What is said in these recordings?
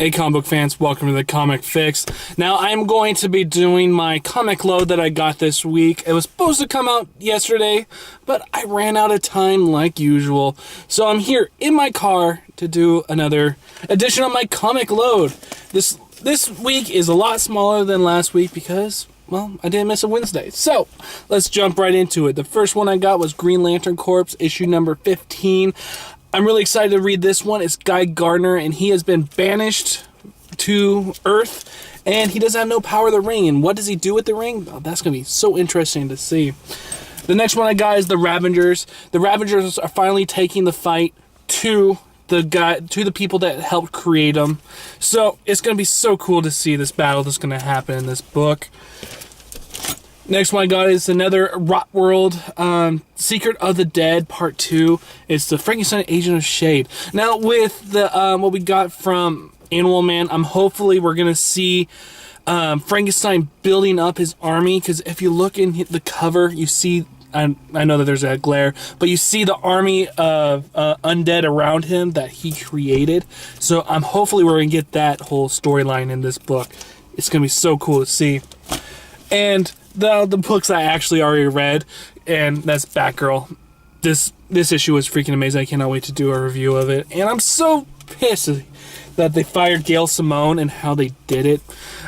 Hey comic book fans, welcome to the Comic Fix. Now I'm going to be doing my comic load that I got this week. It was supposed to come out yesterday, but I ran out of time like usual. So I'm here in my car to do another edition of my comic load. This week is a lot smaller than last week because, well, I didn't miss a Wednesday. So let's jump right into it. The first one I got was Green Lantern Corps, issue number 15. I'm really excited to read this one. It's Guy Gardner, and he has been banished to Earth, and he doesn't have no power of the ring. And what does he do with the ring? Oh, that's going to be so interesting to see. The next one I got is the Ravengers. The Ravengers are finally taking the fight to the people that helped create them. So it's going to be so cool to see this battle that's going to happen in this book. Next one I got is another Rot World, Secret of the Dead, Part 2. It's the Frankenstein Agent of Shade. Now, with the what we got from Animal Man, hopefully we're going to see Frankenstein building up his army, because if you look in the cover, you see, I know that there's a glare, but you see the army of undead around him that he created. So hopefully we're going to get that whole storyline in this book. It's going to be so cool to see. And the books I actually already read, and that's Batgirl. This issue was freaking amazing. I cannot wait to do a review of it. And I'm so pissed that they fired Gail Simone and how they did it.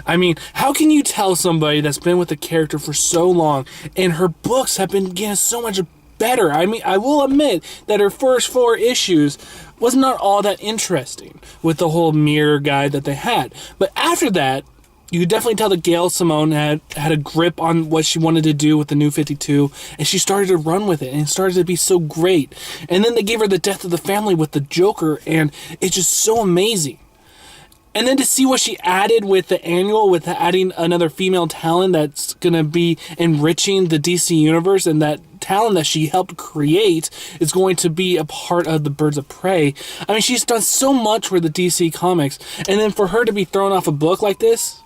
I mean, how can you tell somebody that's been with the character for so long and her books have been getting so much better? I mean, I will admit that her first 4 issues was not all that interesting with the whole mirror guy that they had. But after that, you could definitely tell that Gail Simone had a grip on what she wanted to do with the New 52, and she started to run with it, and it started to be so great. And then they gave her the Death of the Family with the Joker, and it's just so amazing. And then to see what she added with the annual, with adding another female talent that's going to be enriching the DC universe, and that talent that she helped create is going to be a part of the Birds of Prey. I mean, she's done so much for the DC Comics, and then for her to be thrown off a book like this,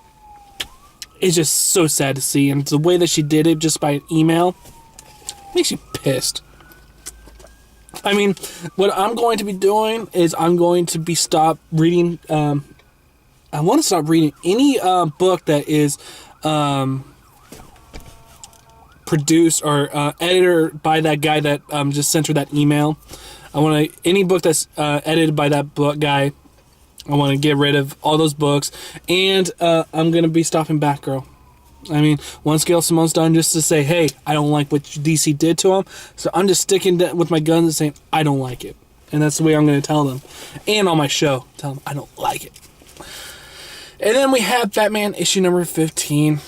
it's just so sad to see. And the way that she did it just by an email makes you pissed. I mean, what I'm going to be doing is I'm going to be stop reading. I want to stop reading any book that is produced or edited by that guy that just sent her that email. Any book that's edited by that book guy. I want to get rid of all those books, and I'm going to be stopping Batgirl. I mean, once Gail Simone's done, just to say, hey, I don't like what DC did to him, so I'm just sticking with my guns and saying, I don't like it. And that's the way I'm going to tell them. And on my show, tell them I don't like it. And then we have Batman issue number 15.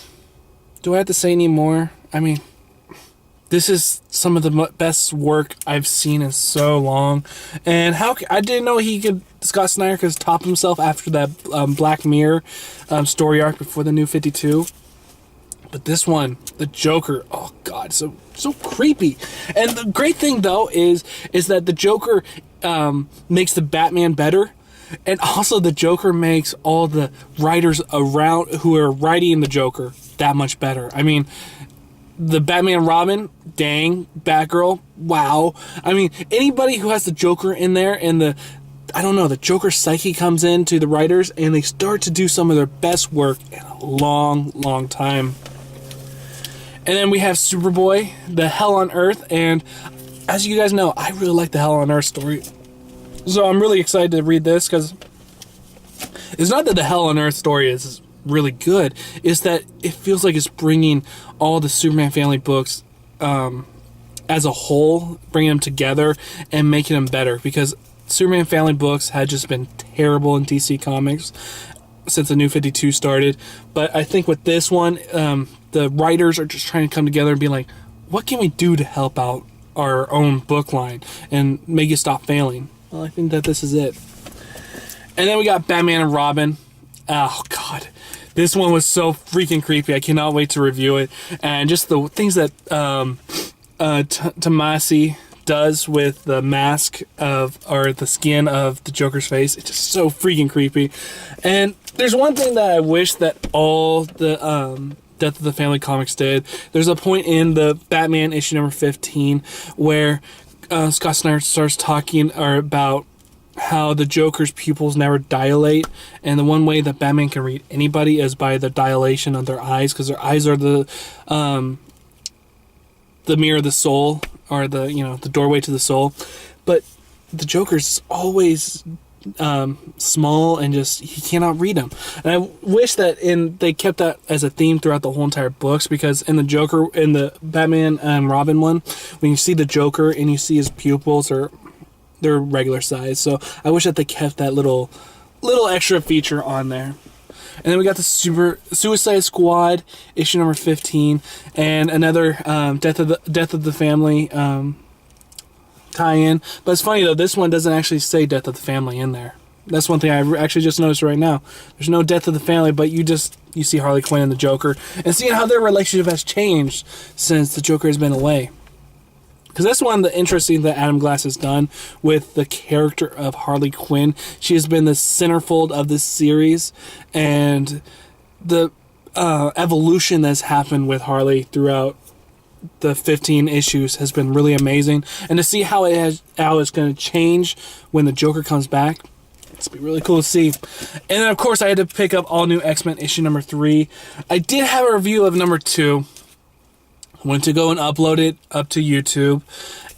Do I have to say any more? I mean, this is some of the best work I've seen in so long. And I didn't know Scott Snyder could top himself after that Black Mirror story arc before the New 52. But this one, the Joker, oh God, so creepy. And the great thing though is that the Joker makes the Batman better. And also the Joker makes all the writers around who are writing the Joker that much better. I mean, the Batman Robin, dang, Batgirl, wow. I mean, anybody who has the Joker in there and the Joker psyche comes in to the writers and they start to do some of their best work in a long, long time. And then we have Superboy, the Hell on Earth, and as you guys know, I really like the Hell on Earth story. So I'm really excited to read this, because it's not that the Hell on Earth story is really good, is that it feels like it's bringing all the Superman family books as a whole, bringing them together and making them better, because Superman family books had just been terrible in DC Comics since the New 52 started. But I think with this one, the writers are just trying to come together and be like, what can we do to help out our own book line and make it stop failing? Well, I think that this is it. And then we got Batman and Robin. Oh God, this one was so freaking creepy. I cannot wait to review it. And just the things that Tomasi does with the mask or the skin of the Joker's face, it's just so freaking creepy. And there's one thing that I wish that all the Death of the Family comics did. There's a point in the Batman issue number 15 where Scott Snyder starts talking about how the Joker's pupils never dilate, and the one way that Batman can read anybody is by the dilation of their eyes, because their eyes are the mirror of the soul, or the doorway to the soul. But the Joker's always small, and just he cannot read them. And I wish that they kept that as a theme throughout the whole entire books, because in the Batman and Robin one, when you see the Joker and you see his pupils, they're regular size. So I wish that they kept that little extra feature on there. And then we got the Suicide Squad issue number 15, and another Death of the Family tie-in. But it's funny though, this one doesn't actually say Death of the Family in there. That's one thing I actually just noticed right now. There's no Death of the Family, but you see Harley Quinn and the Joker, and seeing how their relationship has changed since the Joker has been away. Because that's one of the interesting that Adam Glass has done with the character of Harley Quinn. She has been the centerfold of this series, and the evolution that's happened with Harley throughout the 15 issues has been really amazing. And to see how it's going to change when the Joker comes back, it's going to be really cool to see. And then, of course, I had to pick up All New X-Men issue number 3. I did have a review of number 2. Went to go and upload it up to YouTube,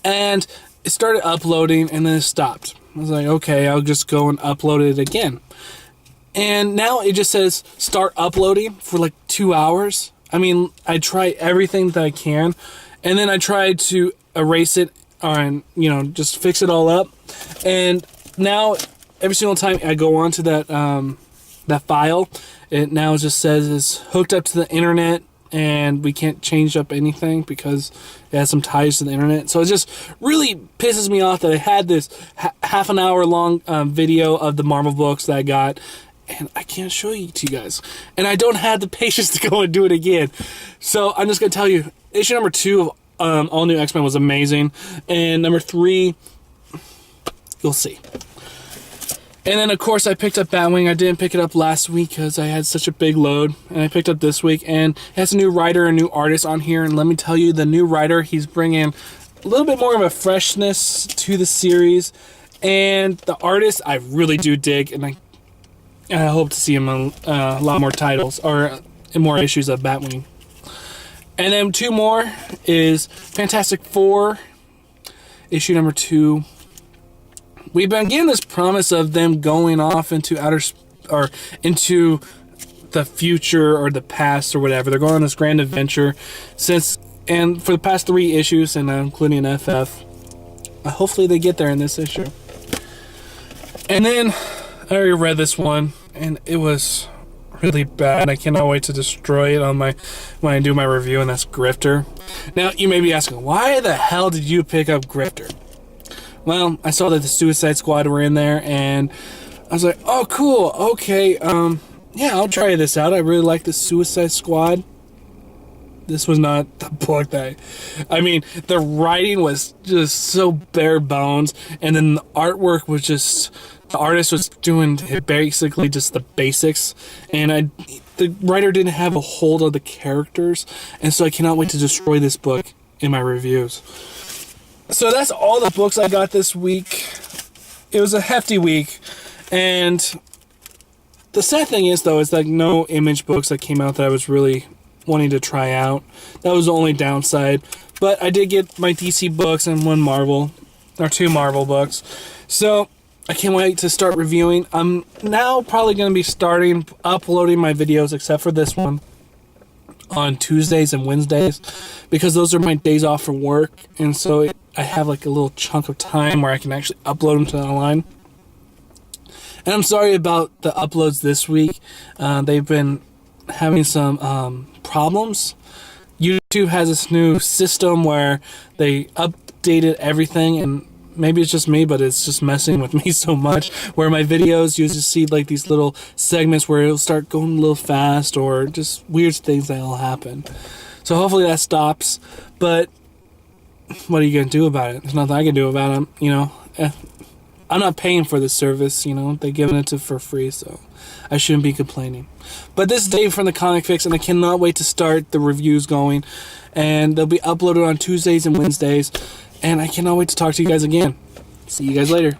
and it started uploading, and then it stopped. I was like, okay, I'll just go and upload it again. And now it just says start uploading for like 2 hours. I mean, I try everything that I can, and then I tried to erase it and, just fix it all up. And now every single time I go onto that file, it now just says it's hooked up to the internet, and we can't change up anything because it has some ties to the internet. So it just really pisses me off that I had this half an hour long video of the Marvel books that I got, and I can't show you to you guys. And I don't have the patience to go and do it again. So I'm just going to tell you, issue number 2 of All New X-Men was amazing. And number 3, you'll see. And then, of course, I picked up Batwing. I didn't pick it up last week because I had such a big load. And I picked up this week. And it has a new writer and new artist on here. And let me tell you, the new writer, he's bringing a little bit more of a freshness to the series. And the artist, I really do dig. And I hope to see him on a lot more titles or in more issues of Batwing. And then 2 more is Fantastic Four, issue number 2. We've been given this promise of them going off into into the future or the past or whatever. They're going on this grand adventure and for the past 3 issues, and including FF. Hopefully they get there in this issue. And then I already read this one, and it was really bad. I cannot wait to destroy it when I do my review, and that's Grifter. Now you may be asking, why the hell did you pick up Grifter? Well, I saw that the Suicide Squad were in there, and I was like, oh, cool, okay, yeah, I'll try this out. I really like the Suicide Squad. This was not the book the writing was just so bare bones, and then the artwork was just, the artist was doing basically just the basics, and the writer didn't have a hold of the characters, and so I cannot wait to destroy this book in my reviews. So that's all the books I got this week. It was a hefty week, and the sad thing is, though, is like no Image books that came out that I was really wanting to try out. That was the only downside. But I did get my DC books and 2 Marvel books. So I can't wait to start reviewing. I'm now probably going to be uploading my videos, except for this one, on Tuesdays and Wednesdays, because those are my days off from work, and so I have like a little chunk of time where I can actually upload them to online. And I'm sorry about the uploads this week. They've been having some problems. YouTube has this new system where they updated everything, and maybe it's just me, but it's just messing with me so much, where my videos, you just see like these little segments where it'll start going a little fast, or just weird things that'll happen. So hopefully that stops, but what are you going to do about it? There's nothing I can do about it, I'm not paying for this service, they're giving it for free, so I shouldn't be complaining. But this is Dave from the Comic Fix, and I cannot wait to start the reviews going, and they'll be uploaded on Tuesdays and Wednesdays. And I cannot wait to talk to you guys again. See you guys later.